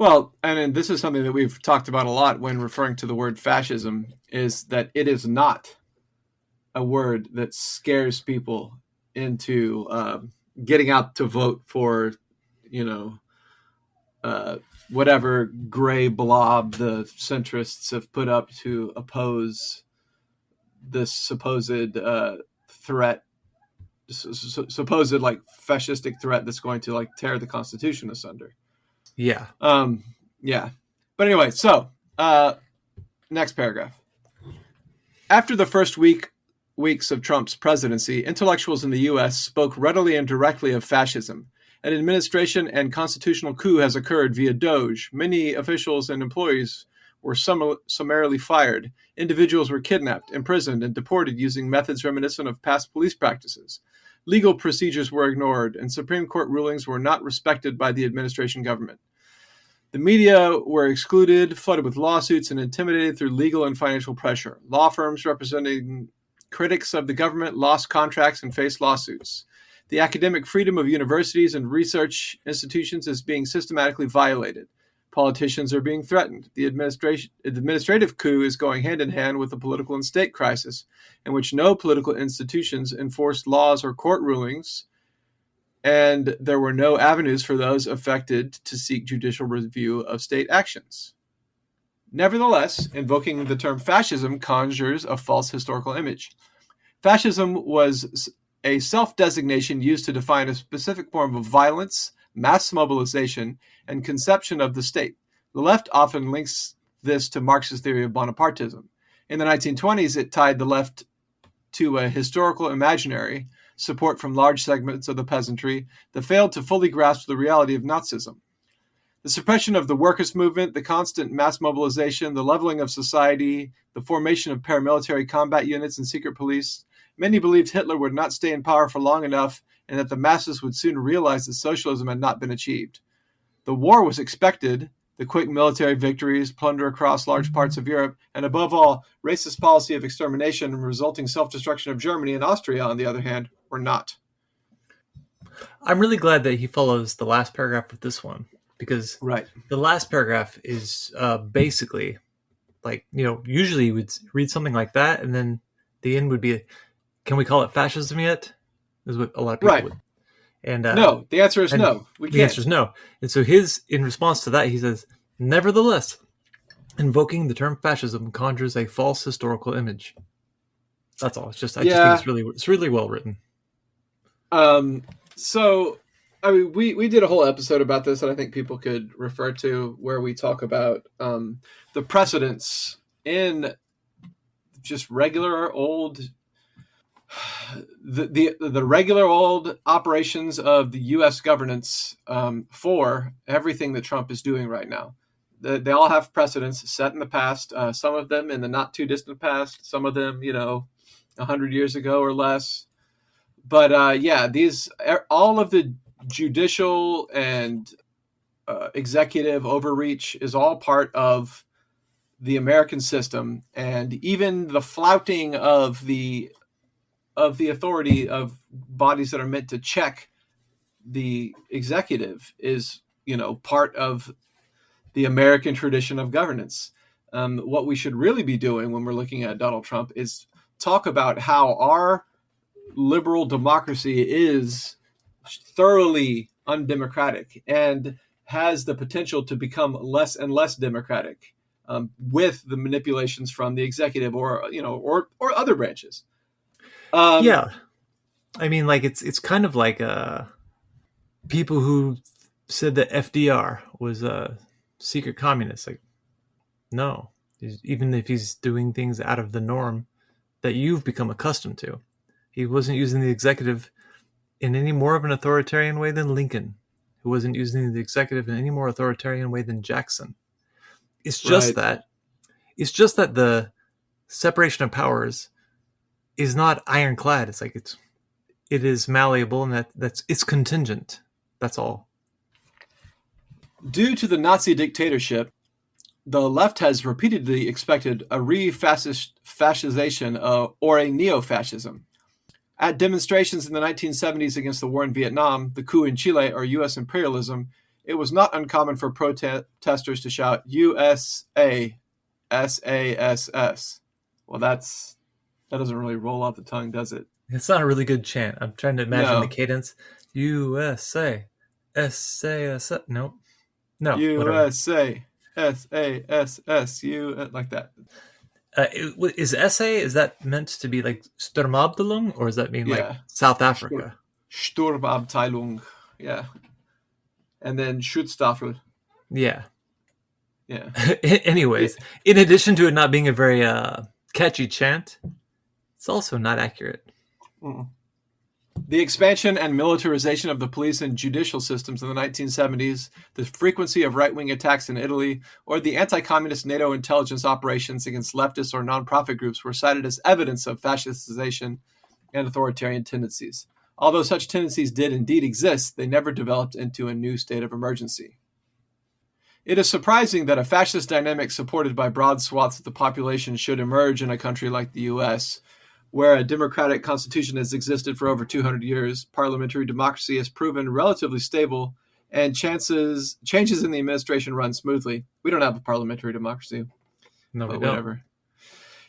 Well, and this is something that we've talked about a lot when referring to the word fascism, is that it is not a word that scares people into getting out to vote for, you know, whatever gray blob the centrists have put up to oppose this supposed threat, supposed like fascistic threat that's going to like tear the Constitution asunder. Yeah. Yeah. But anyway, so next paragraph. After the first weeks of Trump's presidency, intellectuals in the U.S. spoke readily and directly of fascism. An administration and constitutional coup has occurred via Doge. Many officials and employees were summarily fired. Individuals were kidnapped, imprisoned, and deported using methods reminiscent of past police practices. Legal procedures were ignored, and Supreme Court rulings were not respected by the administration government. The media were excluded, flooded with lawsuits, and intimidated through legal and financial pressure. Law firms representing critics of the government lost contracts and faced lawsuits. The academic freedom of universities and research institutions is being systematically violated. Politicians are being threatened. The administrative coup is going hand in hand with the political and state crisis, in which no political institutions enforced laws or court rulings, and there were no avenues for those affected to seek judicial review of state actions. Nevertheless, invoking the term fascism conjures a false historical image. Fascism was a self-designation used to define a specific form of violence, mass mobilization, and conception of the state. The left often links this to Marx's theory of Bonapartism. In the 1920s, it tied the left to a historical imaginary, support from large segments of the peasantry that failed to fully grasp the reality of Nazism. The suppression of the workers' movement, the constant mass mobilization, the leveling of society, the formation of paramilitary combat units and secret police. Many believed Hitler would not stay in power for long enough and that the masses would soon realize that socialism had not been achieved. The war was expected, the quick military victories, plunder across large parts of Europe, and above all, racist policy of extermination and resulting self-destruction of Germany and Austria, on the other hand, were not. I'm really glad that he follows the last paragraph with this one, because Right. the last paragraph is basically like, usually you would read something like that, and then the end would be, can we call it fascism yet? Is what a lot of people would. And no, the answer is no. We can't. The answer is no. And so in response to that, he says, nevertheless, invoking the term fascism conjures a false historical image. That's all. I just think it's really well written. So, I mean, we did a whole episode about this that I think people could refer to, where we talk about the precedents in just regular old, the regular old operations of the U.S. governance for everything that Trump is doing right now. They all have precedents set in the past. Some of them in the not too distant past. Some of them, 100 years ago or less. But all of the judicial and executive overreach is all part of the American system, and even the flouting of the authority of bodies that are meant to check the executive is, part of the American tradition of governance. What we should really be doing when we're looking at Donald Trump is talk about how our liberal democracy is thoroughly undemocratic and has the potential to become less and less democratic with the manipulations from the executive or other branches. I mean, like it's kind of like people who said that FDR was a secret communist. Like, no, even if he's doing things out of the norm that you've become accustomed to, he wasn't using the executive in any more of an authoritarian way than Lincoln, who wasn't using the executive in any more authoritarian way than Jackson. It's just that the separation of powers is not ironclad. It's like it is malleable, and it's contingent. That's all. Due to the Nazi dictatorship, the left has repeatedly expected a re-fascization or a neo-fascism. At demonstrations in the 1970s against the war in Vietnam, the coup in Chile, or U.S. imperialism, it was not uncommon for protesters to shout USA, SASS. Well, that doesn't really roll off the tongue, does it? It's not a really good chant. I'm trying to imagine the No. cadence. USA, SASS. Nope. No, whatever. USA, SASS, like that. Is is that meant to be like Sturmabteilung, or does that mean like Yeah. South Africa? Sturmabteilung. Yeah. And then Schutzstaffel. Yeah. Yeah. Anyways, in addition to it not being a very catchy chant, it's also not accurate. Mm-mm. The expansion and militarization of the police and judicial systems in the 1970s, the frequency of right-wing attacks in Italy, or the anti-communist NATO intelligence operations against leftist or non-profit groups were cited as evidence of fascistization and authoritarian tendencies. Although such tendencies did indeed exist, they never developed into a new state of emergency. It is surprising that a fascist dynamic supported by broad swaths of the population should emerge in a country like the U.S., where a democratic constitution has existed for over 200 years, parliamentary democracy has proven relatively stable, and changes in the administration run smoothly. We don't have a parliamentary democracy. No, we whatever. don't.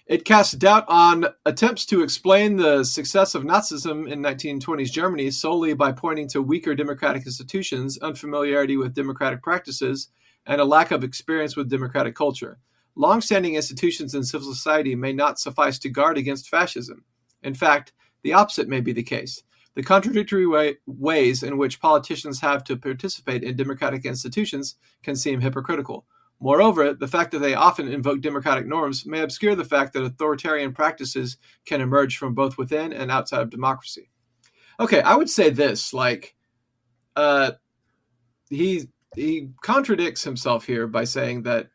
It casts doubt on attempts to explain the success of Nazism in 1920s Germany solely by pointing to weaker democratic institutions, unfamiliarity with democratic practices, and a lack of experience with democratic culture. Long-standing institutions in civil society may not suffice to guard against fascism. In fact, the opposite may be the case. The contradictory ways in which politicians have to participate in democratic institutions can seem hypocritical. Moreover, the fact that they often invoke democratic norms may obscure the fact that authoritarian practices can emerge from both within and outside of democracy. Okay, I would say this, he contradicts himself here by saying that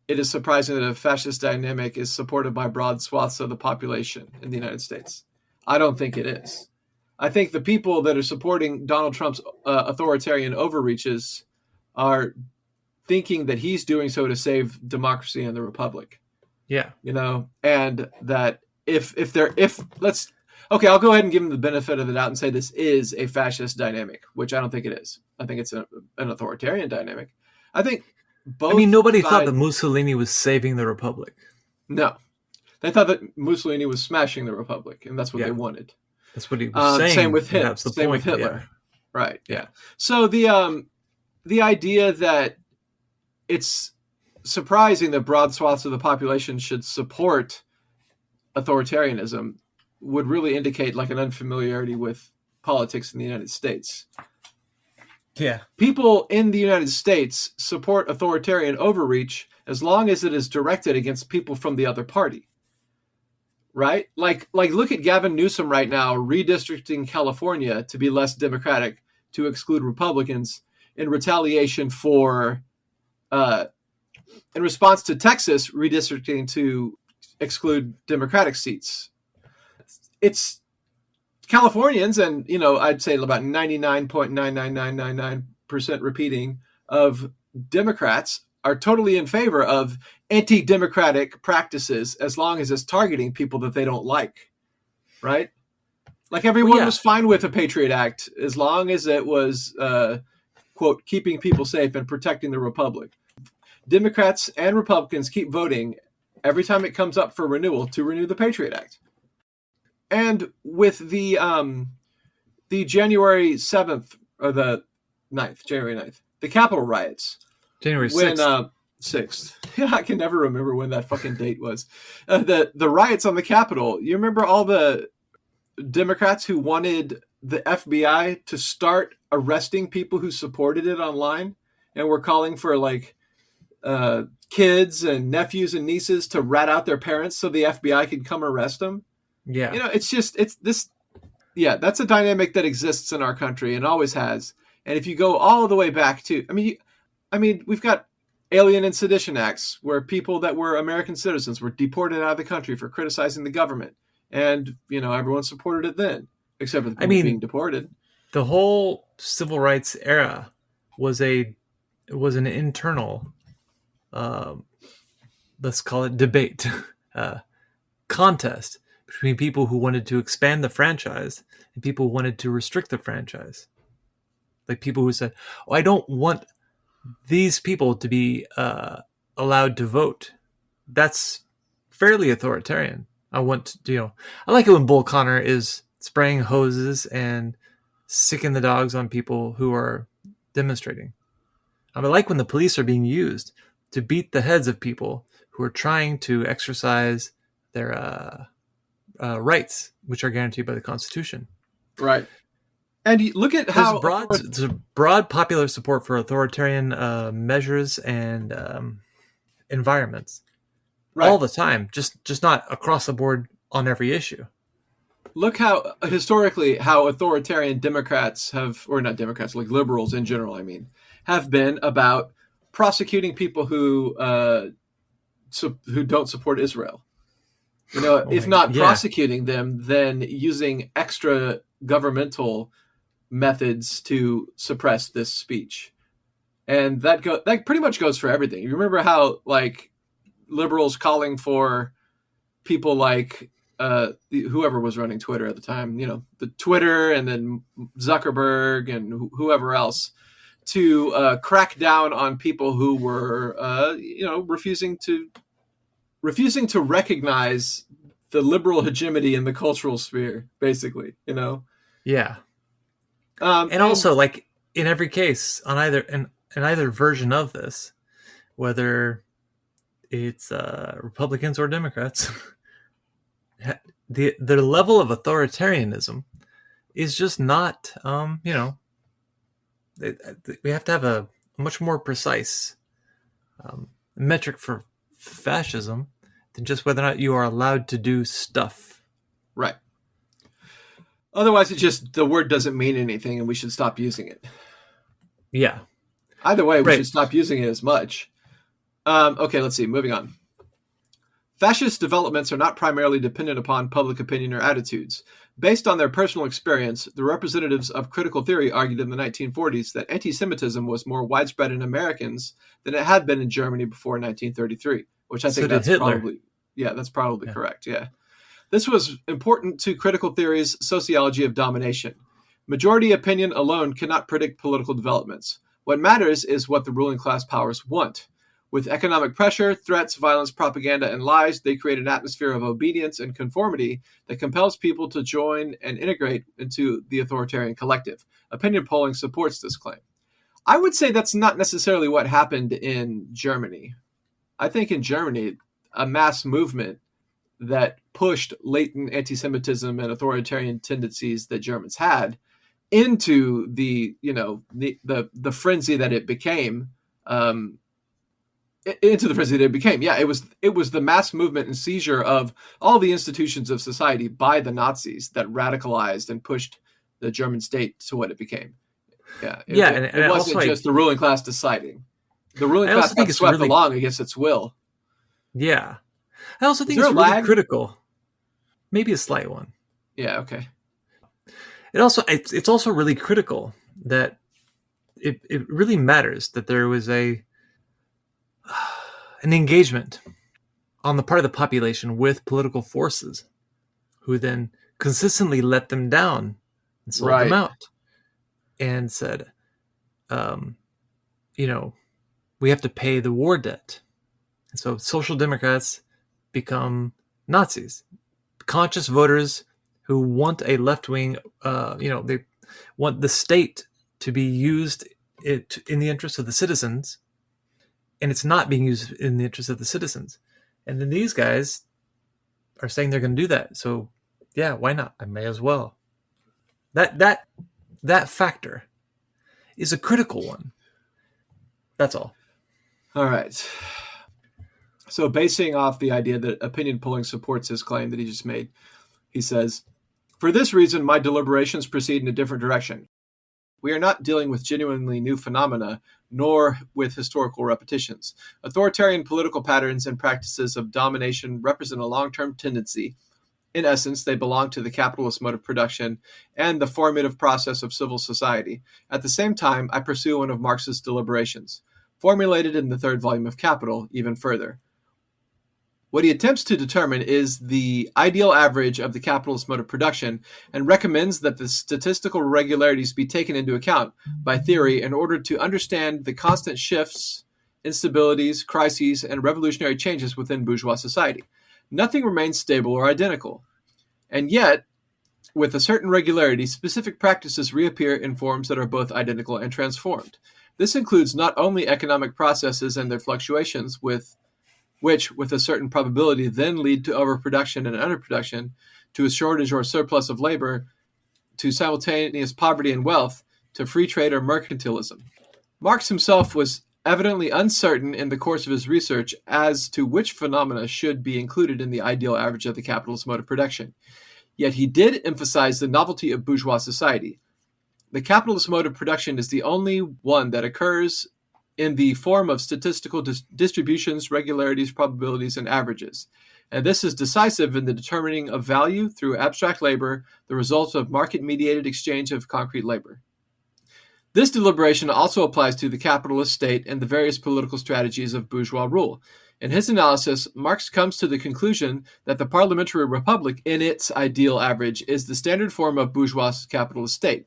it is surprising that a fascist dynamic is supported by broad swaths of the population in the United States. I don't think it is. I think the people that are supporting Donald Trump's authoritarian overreaches are thinking that he's doing so to save democracy and the republic. Yeah. And that I'll go ahead and give him the benefit of the doubt and say this is a fascist dynamic, which I don't think it is. I think it's an authoritarian dynamic. I think nobody thought that Mussolini was saving the republic. No. They thought that Mussolini was smashing the republic, and that's what they wanted. That's what he was saying. Same with Hitler. Same with Hitler. Yeah. Right, yeah. So the idea that it's surprising that broad swaths of the population should support authoritarianism would really indicate like an unfamiliarity with politics in the United States. Yeah. People in the United States support authoritarian overreach as long as it is directed against people from the other party. Right? Like look at Gavin Newsom right now redistricting California to be less democratic to exclude Republicans in retaliation for in response to Texas redistricting to exclude Democratic seats. It's Californians, and I'd say about 99.99999% repeating of Democrats are totally in favor of anti-democratic practices as long as it's targeting people that they don't like, right? Like everyone was fine with a Patriot Act as long as it was, quote, keeping people safe and protecting the republic. Democrats and Republicans keep voting every time it comes up for renewal to renew the Patriot Act. And with the January 7th or the 9th, January 9th, the Capitol riots. January 6th. 6th. Yeah, I can never remember when that fucking date was. The riots on the Capitol. You remember all the Democrats who wanted the FBI to start arresting people who supported it online and were calling for kids and nephews and nieces to rat out their parents so the FBI could come arrest them? Yeah. That's a dynamic that exists in our country and always has. And if you go all the way back to, we've got Alien and Sedition Acts where people that were American citizens were deported out of the country for criticizing the government. And, everyone supported it then, except for the people being deported. The whole civil rights era was an internal, let's call it debate, contest between people who wanted to expand the franchise and people who wanted to restrict the franchise. like people who said, "Oh, I don't want these people to be allowed to vote." That's fairly authoritarian. I like it when Bull Connor is spraying hoses and sicking the dogs on people who are demonstrating. I like when the police are being used to beat the heads of people who are trying to exercise their rights, which are guaranteed by the Constitution. Right. And look at how there's broad popular support for authoritarian measures and environments, right, all the time, just not across the board on every issue. Look how historically how authoritarian Democrats have, or not Democrats, like liberals in general, I mean, have been about prosecuting people who don't support Israel. If not prosecuting them, then using extra governmental methods to suppress this speech. And that pretty much goes for everything. You remember how like liberals calling for people like whoever was running Twitter at the time, the Twitter and then Zuckerberg and whoever else, to crack down on people who were refusing to recognize the liberal hegemony in the cultural sphere, basically, Yeah. And also, like, in every case, on either version of this, whether it's Republicans or Democrats, the level of authoritarianism is just not, we have to have a much more precise metric for fascism than just whether or not you are allowed to do stuff. Right. Otherwise, it's just the word doesn't mean anything and we should stop using it. Yeah. Either way, we should stop using it as much. Okay, let's see. Moving on. Fascist developments are not primarily dependent upon public opinion or attitudes. Based on their personal experience, the representatives of critical theory argued in the 1940s that anti-Semitism was more widespread in Americans than it had been in Germany before 1933, which I think that's probably correct. Yeah. This was important to critical theory's sociology of domination. Majority opinion alone cannot predict political developments. What matters is what the ruling class powers want. With economic pressure, threats, violence, propaganda, and lies, they create an atmosphere of obedience and conformity that compels people to join and integrate into the authoritarian collective. Opinion polling supports this claim. I would say that's not necessarily what happened in Germany. I think in Germany, a mass movement that pushed latent anti-Semitism and authoritarian tendencies that Germans had into the frenzy that it became. Into the frenzy that it became. Yeah, it was the mass movement and seizure of all the institutions of society by the Nazis that radicalized and pushed the German state to what it became. Yeah, it wasn't just the ruling class deciding. The ruling class got swept along against its will. Yeah. I also think it's really critical. Maybe a slight one. Yeah, okay. It's also really critical that it really matters that there was an engagement on the part of the population with political forces who then consistently let them down and sold them out and said, we have to pay the war debt. And so social democrats become Nazis. Conscious voters who want a left-wing, they want the state to be used in the interest of the citizens, and it's not being used in the interest of the citizens. And then these guys are saying they're going to do that. So, yeah, why not? I may as well. That factor is a critical one. That's all. All right. So basing off the idea that opinion polling supports his claim that he just made, he says, "For this reason, my deliberations proceed in a different direction. We are not dealing with genuinely new phenomena, nor with historical repetitions. Authoritarian political patterns and practices of domination represent a long-term tendency. In essence, they belong to the capitalist mode of production and the formative process of civil society. At the same time, I pursue one of Marx's deliberations, formulated in the third volume of Capital, even further. What he attempts to determine is the ideal average of the capitalist mode of production and recommends that the statistical regularities be taken into account by theory in order to understand the constant shifts, instabilities, crises, and revolutionary changes within bourgeois society. Nothing remains stable or identical. And yet, with a certain regularity, specific practices reappear in forms that are both identical and transformed. This includes not only economic processes and their fluctuations, which, with a certain probability, then lead to overproduction and underproduction, to a shortage or surplus of labor, to simultaneous poverty and wealth, to free trade or mercantilism. Marx himself was evidently uncertain in the course of his research as to which phenomena should be included in the ideal average of the capitalist mode of production. Yet he did emphasize the novelty of bourgeois society. The capitalist mode of production is the only one that occurs in the form of statistical distributions, regularities, probabilities, and averages. And this is decisive in the determining of value through abstract labor, the result of market-mediated exchange of concrete labor. This deliberation also applies to the capitalist state and the various political strategies of bourgeois rule. In his analysis, Marx comes to the conclusion that the parliamentary republic, in its ideal average, is the standard form of bourgeois capitalist state.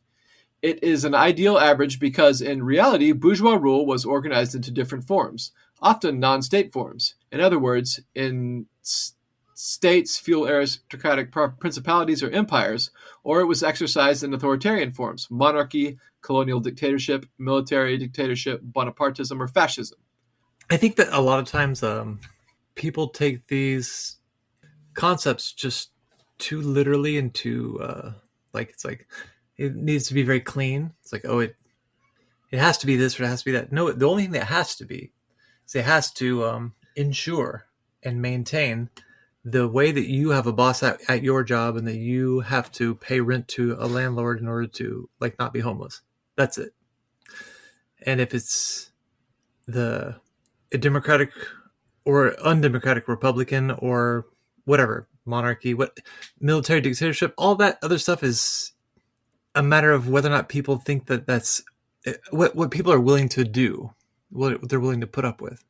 It is an ideal average because, in reality, bourgeois rule was organized into different forms, often non-state forms. In other words, in states, feudal aristocratic principalities or empires, or it was exercised in authoritarian forms, monarchy, colonial dictatorship, military dictatorship, Bonapartism, or fascism. I think that a lot of times people take these concepts just too literally and too, it's like, it needs to be very clean. It's like, oh, it has to be this or it has to be that. No, the only thing that has to be is it has to ensure and maintain the way that you have a boss at your job and that you have to pay rent to a landlord in order to not be homeless. That's it. And if it's a democratic or undemocratic Republican or whatever, monarchy, military dictatorship, all that other stuff is a matter of whether or not people think that that's what people are willing to do, what they're willing to put up with.